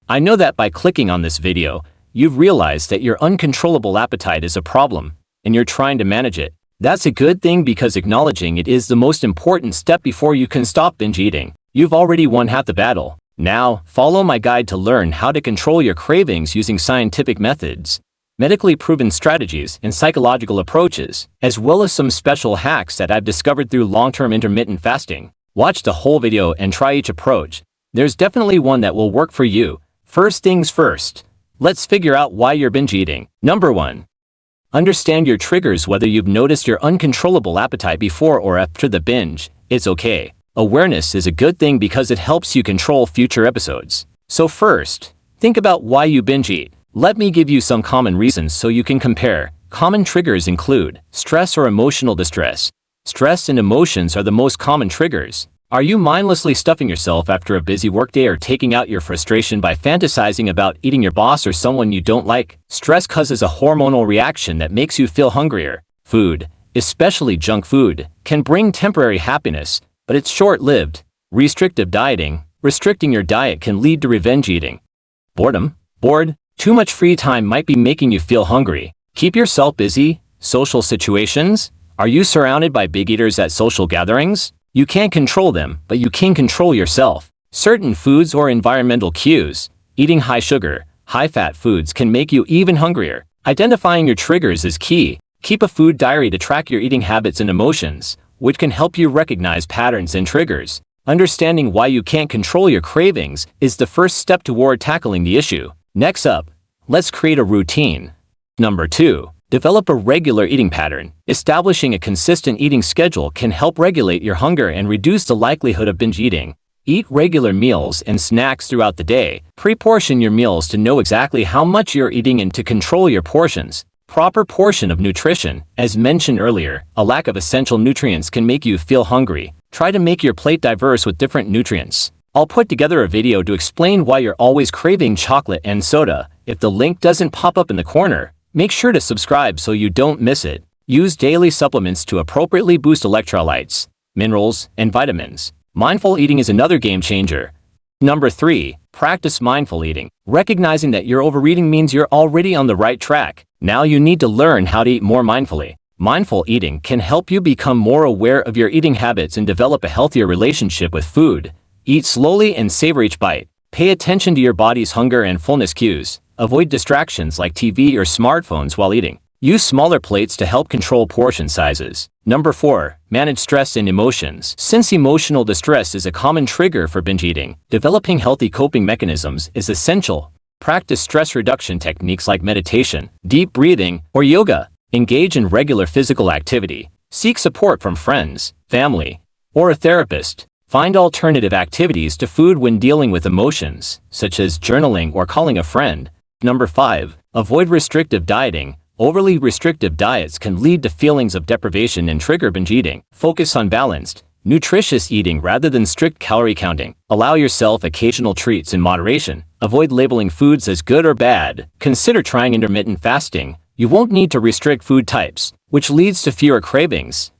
I know that by clicking on this video, you've realized that your uncontrollable appetite is a problem, and you're trying to manage it. That's a good thing because acknowledging it is the most important step before you can stop binge eating. You've already won half the battle. Now, follow my guide to learn how to control your cravings using scientific methods, medically proven strategies, and psychological approaches, as well as some special hacks that I've discovered through long-term intermittent fasting. Watch the whole video and try each approach. There's definitely one that will work for you. First things first, let's figure out why you're binge eating. Number 1. Understand your triggers. Whether you've noticed your uncontrollable appetite before or after the binge, it's okay. Awareness is a good thing because it helps you control future episodes. So first, think about why you binge eat. Let me give you some common reasons so you can compare. Common triggers include stress or emotional distress. Stress and emotions are the most common triggers. Are you mindlessly stuffing yourself after a busy workday or taking out your frustration by fantasizing about eating your boss or someone you don't like? Stress causes a hormonal reaction that makes you feel hungrier. Food, especially junk food, can bring temporary happiness, but it's short-lived. Restrictive dieting. Restricting your diet can lead to revenge eating. Boredom. Bored. Too much free time might be making you feel hungry. Keep yourself busy. Social situations. Are you surrounded by big eaters at social gatherings? You can't control them, but you can control yourself. Certain foods or environmental cues. Eating high sugar, high-fat foods can make you even hungrier. Identifying your triggers is key. Keep a food diary to track your eating habits and emotions, which can help you recognize patterns and triggers. Understanding why you can't control your cravings is the first step toward tackling the issue. Next up, let's create a routine. Number 2. Develop a regular eating pattern. Establishing a consistent eating schedule can help regulate your hunger and reduce the likelihood of binge eating. Eat regular meals and snacks throughout the day. Pre-portion your meals to know exactly how much you're eating and to control your portions. Proper portion of nutrition. As mentioned earlier, a lack of essential nutrients can make you feel hungry. Try to make your plate diverse with different nutrients. I'll put together a video to explain why you're always craving chocolate and soda. If the link doesn't pop up in the corner, make sure to subscribe so you don't miss it. Use daily supplements to appropriately boost electrolytes, minerals, and vitamins. Mindful eating is another game changer. Number 3. Practice mindful eating. Recognizing that you're overeating means you're already on the right track. Now you need to learn how to eat more mindfully. Mindful eating can help you become more aware of your eating habits and develop a healthier relationship with food. Eat slowly and savor each bite. Pay attention to your body's hunger and fullness cues. Avoid distractions like TV or smartphones while eating. Use smaller plates to help control portion sizes. Number 4. Manage stress and emotions. Since emotional distress is a common trigger for binge eating, developing healthy coping mechanisms is essential. Practice stress reduction techniques like meditation, deep breathing, or yoga. Engage in regular physical activity. Seek support from friends, family, or a therapist. Find alternative activities to food when dealing with emotions, such as journaling or calling a friend. Number 5. Avoid restrictive dieting. Overly restrictive diets can lead to feelings of deprivation and trigger binge eating. Focus on balanced, nutritious eating rather than strict calorie counting. Allow yourself occasional treats in moderation. Avoid labeling foods as good or bad. Consider trying intermittent fasting. You won't need to restrict food types, which leads to fewer cravings.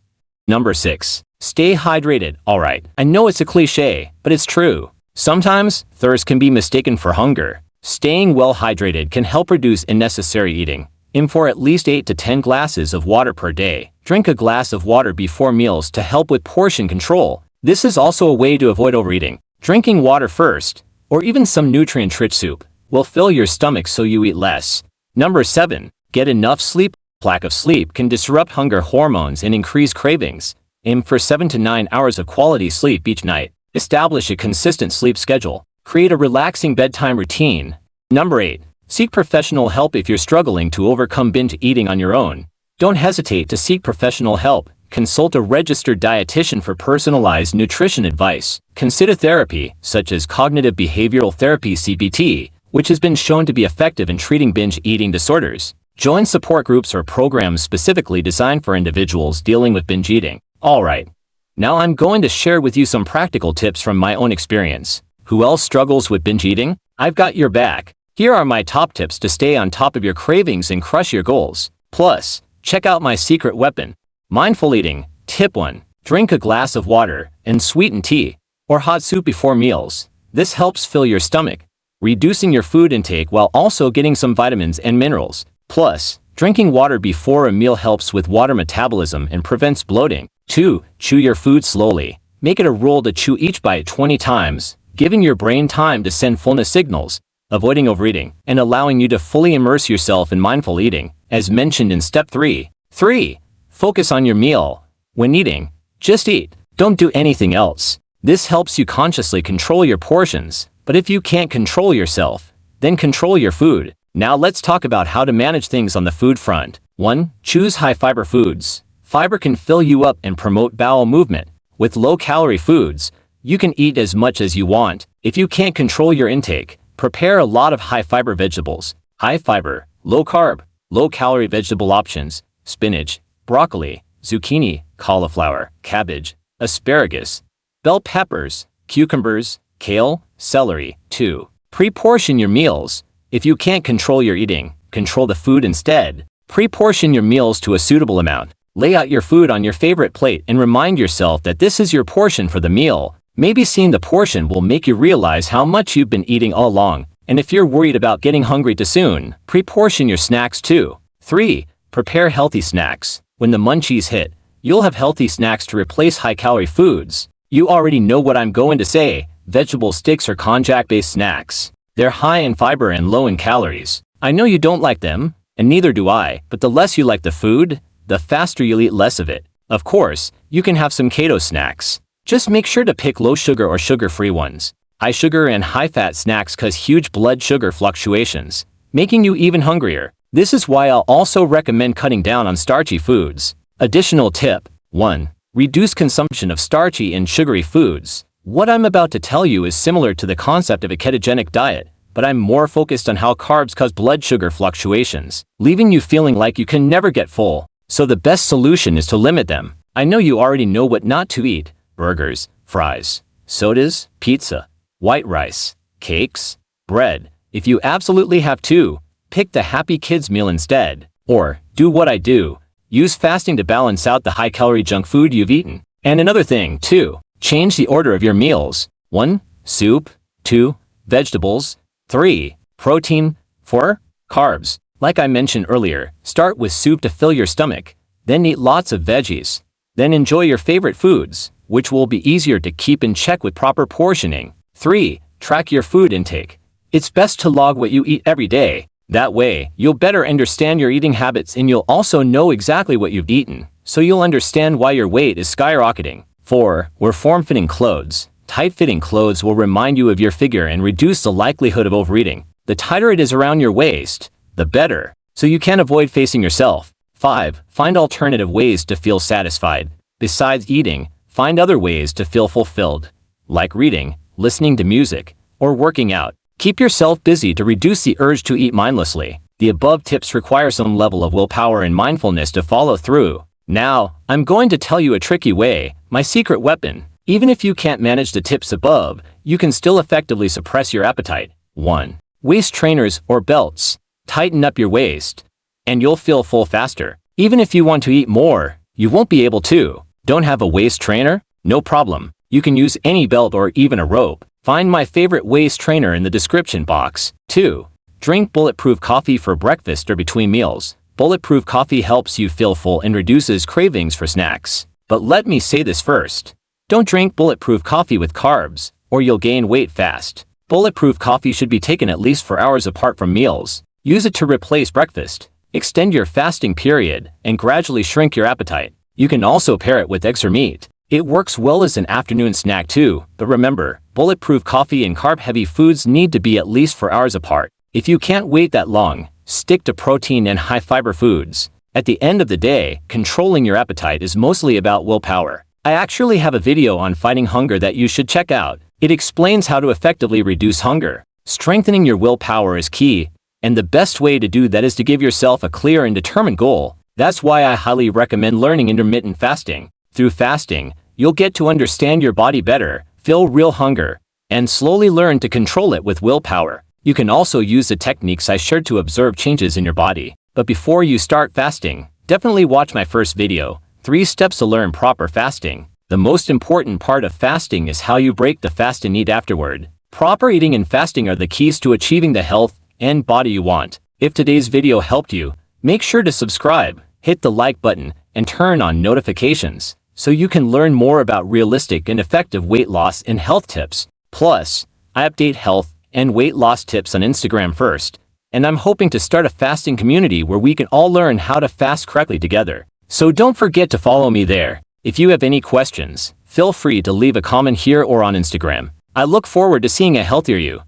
Number 6. Stay hydrated. Alright, I know it's a cliche, but it's true. Sometimes, thirst can be mistaken for hunger. Staying well hydrated can help reduce unnecessary eating. Aim for at least 8 to 10 glasses of water per day. Drink a glass of water before meals to help with portion control. This is also a way to avoid overeating. Drinking water first, or even some nutrient-rich soup, will fill your stomach so you eat less. Number 7. Get enough sleep. Lack of sleep can disrupt hunger hormones and increase cravings. Aim for 7 to 9 hours of quality sleep each night. Establish a consistent sleep schedule. Create a relaxing bedtime routine. Number 8. Seek professional help if you're struggling to overcome binge eating on your own. Don't hesitate to seek professional help. Consult a registered dietitian for personalized nutrition advice. Consider therapy, such as cognitive behavioral therapy (CBT), which has been shown to be effective in treating binge eating disorders. Join support groups or programs specifically designed for individuals dealing with binge eating. Alright, now I'm going to share with you some practical tips from my own experience. Who else struggles with binge eating? I've got your back. Here are my top tips to stay on top of your cravings and crush your goals. Plus, check out my secret weapon. Mindful eating. Tip 1. Drink a glass of water and sweetened tea or hot soup before meals. This helps fill your stomach. reducing your food intake while also getting some vitamins and minerals. Plus, drinking water before a meal helps with water metabolism and prevents bloating. 2. Chew your food slowly. Make it a rule to chew each bite 20 times, giving your brain time to send fullness signals, avoiding overeating, and allowing you to fully immerse yourself in mindful eating, as mentioned in step 3. 3. Focus on your meal. When eating, just eat. Don't do anything else. This helps you consciously control your portions, but if you can't control yourself, then control your food. Now let's talk about how to manage things on the food front. 1. Choose high-fiber foods. Fiber can fill you up and promote bowel movement. With low-calorie foods, you can eat as much as you want. If you can't control your intake, prepare a lot of high-fiber vegetables. High-fiber, low-carb, low-calorie vegetable options: spinach, broccoli, zucchini, cauliflower, cabbage, asparagus, bell peppers, cucumbers, kale, celery. 2. Pre-portion your meals. If you can't control your eating, control the food instead. Pre-portion your meals to a suitable amount. Lay out your food on your favorite plate and remind yourself that this is your portion for the meal. Maybe seeing the portion will make you realize how much you've been eating all along, and if you're worried about getting hungry too soon, pre-portion your snacks too. 3. Prepare healthy snacks. When the munchies hit, you'll have healthy snacks to replace high-calorie foods. You already know what I'm going to say: vegetable sticks or konjac-based snacks. They're high in fiber and low in calories. I know you don't like them, and neither do I, but the less you like the food, the faster you'll eat less of it. Of course, you can have some keto snacks. Just make sure to pick low sugar or sugar-free ones. High sugar and high-fat snacks cause huge blood sugar fluctuations, making you even hungrier. This is why I'll also recommend cutting down on starchy foods. Additional tip: 1. Reduce consumption of starchy and sugary foods. What I'm about to tell you is similar to the concept of a ketogenic diet, but I'm more focused on how carbs cause blood sugar fluctuations, leaving you feeling like you can never get full. So the best solution is to limit them. I know you already know what not to eat: burgers, fries, sodas, pizza, white rice, cakes, bread. If you absolutely have to, pick the Happy Kids meal instead. Or, do what I do: use fasting to balance out the high-calorie junk food you've eaten. And another thing, too: change the order of your meals. 1. Soup. 2. Vegetables. 3. Protein. 4. Carbs. Like I mentioned earlier, start with soup to fill your stomach, then eat lots of veggies. Then enjoy your favorite foods, which will be easier to keep in check with proper portioning. 3. Track your food intake. It's best to log what you eat every day. That way, you'll better understand your eating habits and you'll also know exactly what you've eaten, so you'll understand why your weight is skyrocketing. 4. Wear form-fitting clothes. Tight-fitting clothes will remind you of your figure and reduce the likelihood of overeating. The tighter it is around your waist, the better, so you can avoid facing yourself. 5. Find alternative ways to feel satisfied. Besides eating, find other ways to feel fulfilled, like reading, listening to music, or working out. Keep yourself busy to reduce the urge to eat mindlessly. The above tips require some level of willpower and mindfulness to follow through. Now, I'm going to tell you a tricky way, my secret weapon. Even if you can't manage the tips above, you can still effectively suppress your appetite. 1. Waist trainers or belts. Tighten up your waist, and you'll feel full faster. Even if you want to eat more, you won't be able to. Don't have a waist trainer? No problem. You can use any belt or even a rope. Find my favorite waist trainer in the description box. 2. Drink bulletproof coffee for breakfast or between meals. Bulletproof coffee helps you feel full and reduces cravings for snacks. But let me say this first: don't drink bulletproof coffee with carbs, or you'll gain weight fast. Bulletproof coffee should be taken at least 4 hours apart from meals. Use it to replace breakfast, extend your fasting period, and gradually shrink your appetite. You can also pair it with eggs or meat. It works well as an afternoon snack too, but remember, bulletproof coffee and carb-heavy foods need to be at least 4 hours apart. If you can't wait that long, stick to protein and high-fiber foods. At the end of the day, controlling your appetite is mostly about willpower. I actually have a video on fighting hunger that you should check out. It explains how to effectively reduce hunger. Strengthening your willpower is key, and the best way to do that is to give yourself a clear and determined goal. That's why I highly recommend learning intermittent fasting. Through fasting, you'll get to understand your body better, feel real hunger, and slowly learn to control it with willpower. You can also use the techniques I shared to observe changes in your body. But before you start fasting, definitely watch my first video, 3 Steps to Learn Proper Fasting. The most important part of fasting is how you break the fast and eat afterward. Proper eating and fasting are the keys to achieving the health and body you want. If today's video helped you, make sure to subscribe, hit the like button, and turn on notifications so you can learn more about realistic and effective weight loss and health tips. Plus, I update health and weight loss tips on Instagram first, and I'm hoping to start a fasting community where we can all learn how to fast correctly together. So don't forget to follow me there. If you have any questions, feel free to leave a comment here or on Instagram. I look forward to seeing a healthier you.